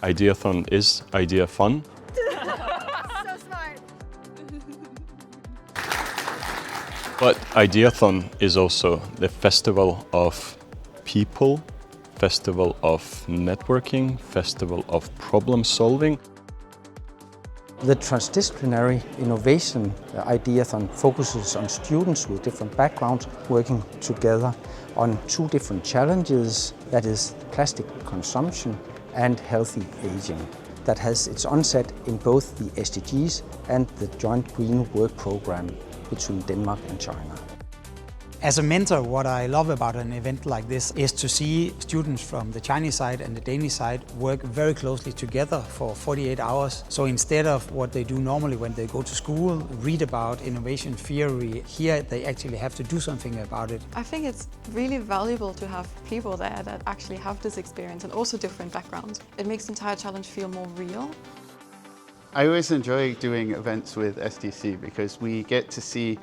Ideathon is idea fun. So smart. But Ideathon is also the festival of people, festival of networking, festival of problem solving. The transdisciplinary innovation Ideathon focuses on students with different backgrounds working together on two different challenges, that is plastic consumption and healthy aging. That has its onset in both the SDGs and the joint green work program between Denmark and China. As a mentor, what I love about an event like this is to see students from the Chinese side and the Danish side work very closely together for 48 hours. So instead of what they do normally when they go to school, read about innovation theory, here they actually have to do something about it. I think it's really valuable to have people there that actually have this experience and also different backgrounds. It makes the entire challenge feel more real. I always enjoy doing events with SDC because we get to see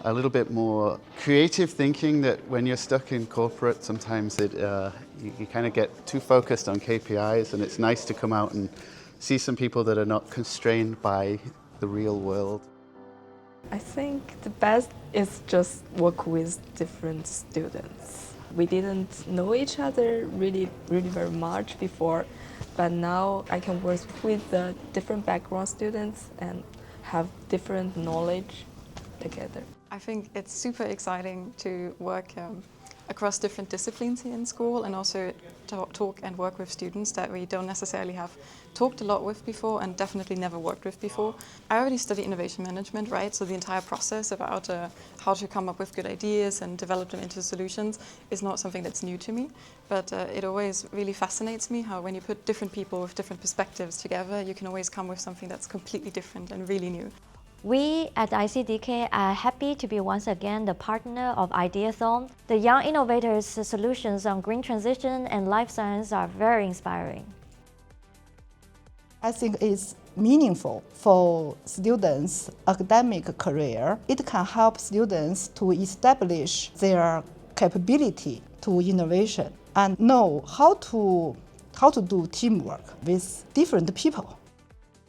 a little bit more creative thinking that when you're stuck in corporate, sometimes you kind of get too focused on KPIs, and it's nice to come out and see some people that are not constrained by the real world. I think the best is just work with different students. We didn't know each other really very much before, but now I can work with the different background students and have different knowledge together. I think it's super exciting to work across different disciplines here in school, and also talk and work with students that we don't necessarily have talked a lot with before and definitely never worked with before. I already study innovation management, right? So the entire process about how to come up with good ideas and develop them into solutions is not something that's new to me, but it always really fascinates me how when you put different people with different perspectives together, you can always come with something that's completely different and really new. We at ICDK are happy to be once again the partner of Ideathon. The young innovators' solutions on green transition and life science are very inspiring. I think it's meaningful for students' academic career. It can help students to establish their capability to innovation and know how to do teamwork with different people.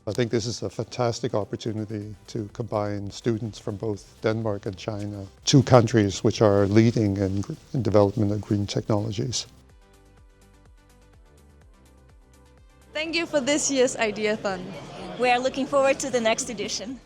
I think this is a fantastic opportunity to combine students from both Denmark and China, two countries which are leading in development of green technologies. Thank you for this year's Ideathon. We are looking forward to the next edition.